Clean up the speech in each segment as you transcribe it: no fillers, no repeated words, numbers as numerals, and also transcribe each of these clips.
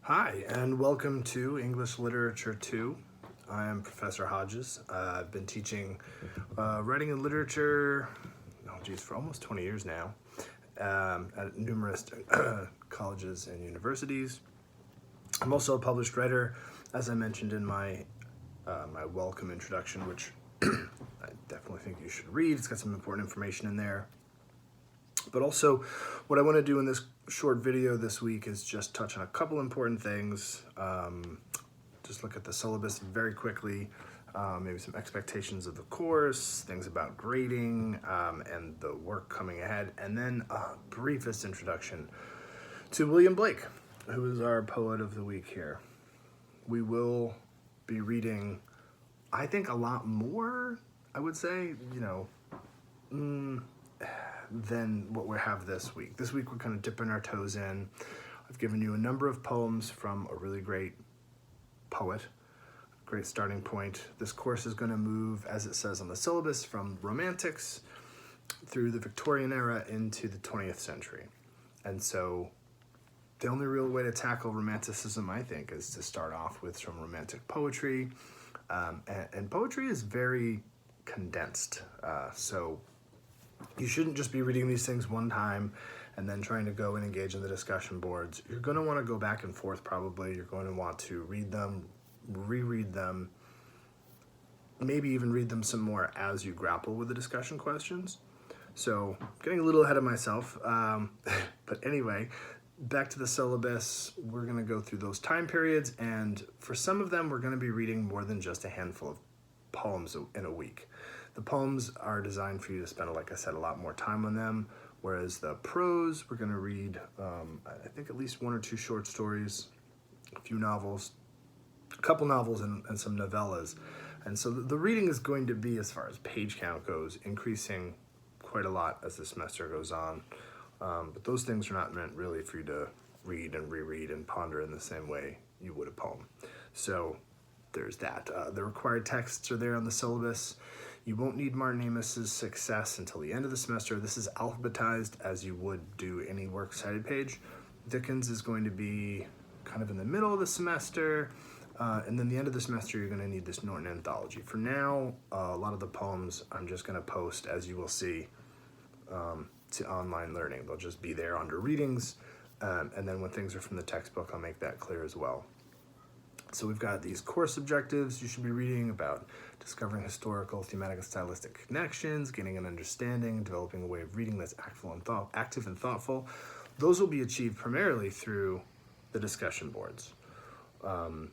Hi, and welcome to English Literature 2. I am Professor Hodges. I've been teaching writing and literature, for almost 20 years now, at numerous colleges and universities. I'm also a published writer, as I mentioned in my welcome introduction, which I definitely think you should read. It's got some important information in there. But also, what I want to do in this short video this week is just touch on a couple important things. Just look at the syllabus very quickly, maybe some expectations of the course, things about grading, and the work coming ahead, and then a briefest introduction to William Blake, who is our poet of the week here. We will be reading, I think, a lot more, I would say, than what we have this week. This week we're kind of dipping our toes in. I've given you a number of poems from a really great poet, great starting point. This course is going to move, as it says on the syllabus, from Romantics through the Victorian era into the 20th century. And so the only real way to tackle Romanticism, I think, is to start off with some Romantic poetry. And poetry is very condensed. So you shouldn't just be reading these things one time and then trying to go and engage in the discussion boards. You're going to want to go back and forth probably. You're going to want to read them, reread them, maybe even read them some more as you grapple with the discussion questions. So getting a little ahead of myself. But anyway, back to the syllabus. We're going to go through those time periods. And for some of them, we're going to be reading more than just a handful of poems in a week. The poems are designed for you to spend, like I said, a lot more time on them, whereas the prose, we're going to read, I think, at least one or two short stories, a few novels, a couple novels, and some novellas. And so the reading is going to be, as far as page count goes, increasing quite a lot as the semester goes on. But those things are not meant really for you to read and reread and ponder in the same way you would a poem. So there's that. The required texts are there on the syllabus. You won't need Martin Amis's Success until the end of the semester. This is alphabetized as you would do any works cited page. Dickens is going to be kind of in the middle of the semester, and then the end of the semester you're going to need this Norton Anthology. For now, a lot of the poems I'm just going to post, as you will see, to online learning. They'll just be there under readings, and then when things are from the textbook, I'll make that clear as well. So we've got these course objectives you should be reading about: discovering historical, thematic, and stylistic connections, gaining an understanding, developing a way of reading that's active and thoughtful. Those will be achieved primarily through the discussion boards. And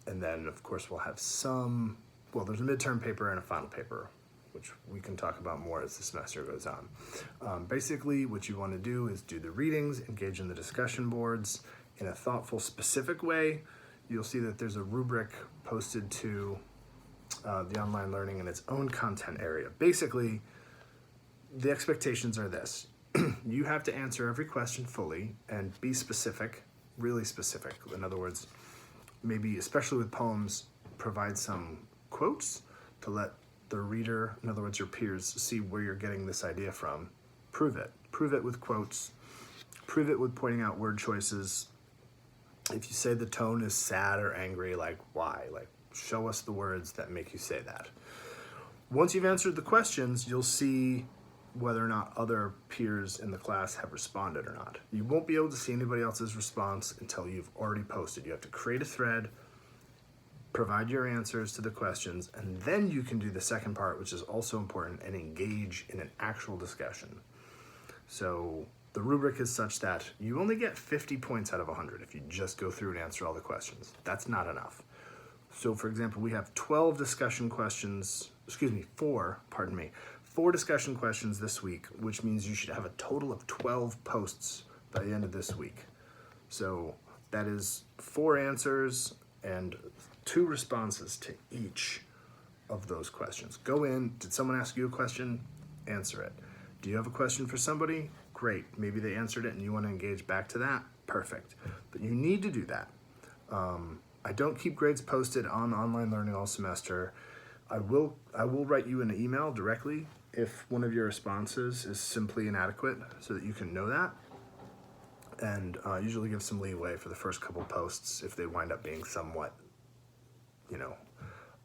then, of course, we'll have there's a midterm paper and a final paper, which we can talk about more as the semester goes on. Basically, what you want to do is do the readings, engage in the discussion boards in a thoughtful, specific way. You'll see that there's a rubric posted to the online learning in its own content area. Basically, the expectations are this. You have to answer every question fully and be specific, really specific. In other words, maybe, especially with poems, provide some quotes to let the reader, in other words, your peers, see where you're getting this idea from. Prove it. Prove it with quotes. Prove it with pointing out word choices. If you say the tone is sad or angry, why? Show us the words that make you say that. Once you've answered the questions, you'll see whether or not other peers in the class have responded or not. You won't be able to see anybody else's response until you've already posted. You have to create a thread, provide your answers to the questions, and then you can do the second part, which is also important, and engage in an actual discussion. So the rubric is such that you only get 50 points out of 100 if you just go through and answer all the questions. That's not enough. So, for example, we have 4 discussion questions this week, which means you should have a total of 12 posts by the end of this week. So that is 4 answers and 2 responses to each of those questions. Go in, did someone ask you a question? Answer it. Do you have a question for somebody? Great. Maybe they answered it and you want to engage back to that? Perfect. But you need to do that. I don't keep grades posted on online learning all semester. I will write you an email directly if one of your responses is simply inadequate so that you can know that. and usually give some leeway for the first couple posts if they wind up being somewhat,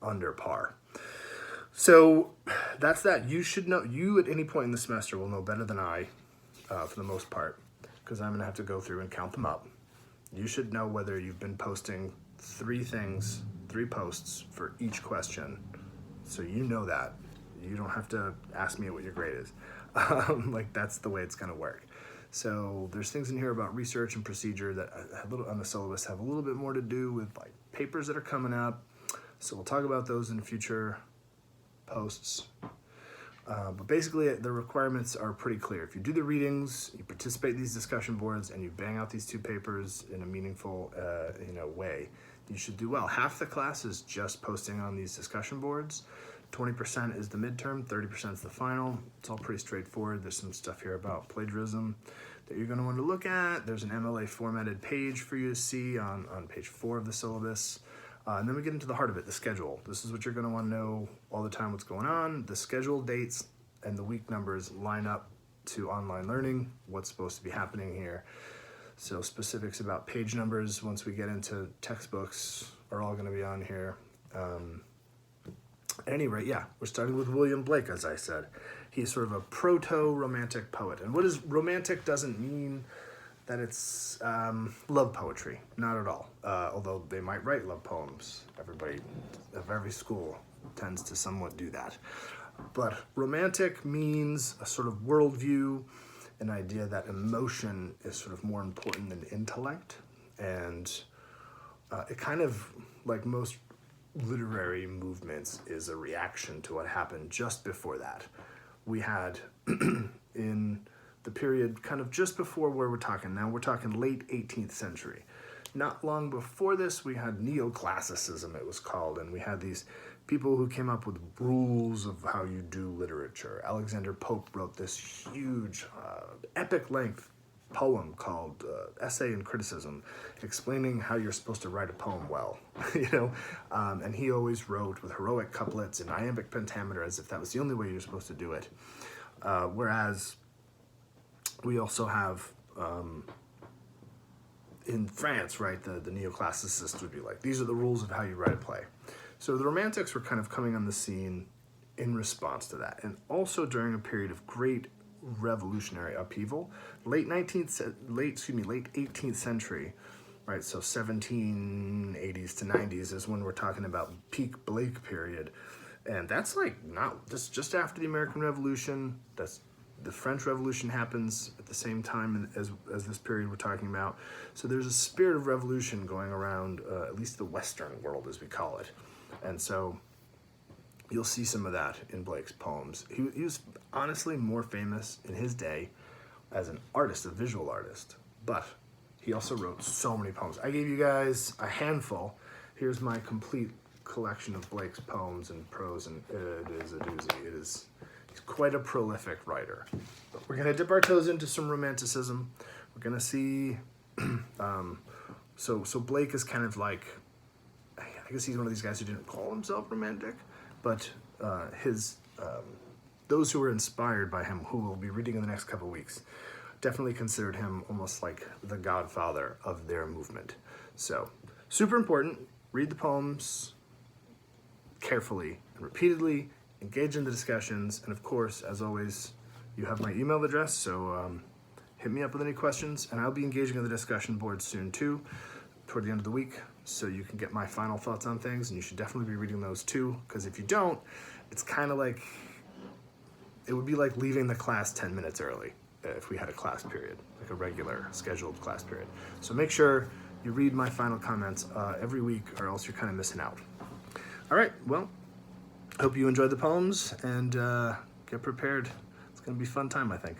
under par. So that's that. You should know, you at any point in the semester will know better than I, for the most part, because I'm going to have to go through and count them up. You should know whether you've been posting 3 posts for each question. So you know that. You don't have to ask me what your grade is. That's the way it's going to work. So there's things in here about research and procedure that on the syllabus have a little bit more to do with papers that are coming up. So we'll talk about those in future posts. But basically the requirements are pretty clear. If you do the readings, you participate in these discussion boards, and you bang out these 2 papers in a meaningful way, you should do well. Half the class is just posting on these discussion boards. 20% is the midterm, 30% is the final. It's all pretty straightforward. There's some stuff here about plagiarism that you're going to want to look at. There's an MLA formatted page for you to see on page 4 of the syllabus. And then we get into the heart of it, the schedule. This is what you're going to want to know all the time, what's going on. The schedule dates and the week numbers line up to online learning, what's supposed to be happening here. So specifics about page numbers, once we get into textbooks, are all going to be on here. At any rate, we're starting with William Blake, as I said. He's sort of a proto-romantic poet. And what is romantic doesn't mean that it's love poetry, not at all. Although they might write love poems. Everybody of every school tends to somewhat do that. But romantic means a sort of worldview, an idea that emotion is sort of more important than intellect. And it kind of, like most literary movements, is a reaction to what happened just before that. We had in the period kind of just before where we're talking now, we're talking late 18th century. Not long before this, we had neoclassicism, it was called, and we had these people who came up with rules of how you do literature. Alexander Pope wrote this huge, epic length poem called Essay in Criticism, explaining how you're supposed to write a poem well, and he always wrote with heroic couplets and iambic pentameter as if that was the only way you're supposed to do it. Whereas we also have, in France, right, the neoclassicists would be like, these are the rules of how you write a play. So the Romantics were kind of coming on the scene in response to that, and also during a period of great revolutionary upheaval, late 18th century, right? So 1780s to 90s is when we're talking about peak Blake period, and that's not just after the American Revolution. That's the French Revolution happens at the same time as this period we're talking about. So there's a spirit of revolution going around, at least the Western world, as we call it, and so you'll see some of that in Blake's poems. He was honestly more famous in his day as an artist, a visual artist, but he also wrote so many poems. I gave you guys a handful. Here's my complete collection of Blake's poems and prose, and it is a doozy. He's quite a prolific writer. But we're going to dip our toes into some romanticism. We're going to see, so Blake is kind of like, I guess he's one of these guys who didn't call himself romantic, but those who were inspired by him, who we'll be reading in the next couple of weeks, definitely considered him almost like the godfather of their movement. So, super important. Read the poems carefully and repeatedly, engage in the discussions, and of course, as always, you have my email address, so hit me up with any questions, and I'll be engaging in the discussion board soon too, toward the end of the week, so you can get my final thoughts on things, and you should definitely be reading those too, because if you don't, it's kind of like, it would be like leaving the class 10 minutes early if we had a class period, like a regular scheduled class period. So make sure you read my final comments every week, or else you're kind of missing out. All right, well, hope you enjoyed the poems, and get prepared. It's going to be a fun time, I think.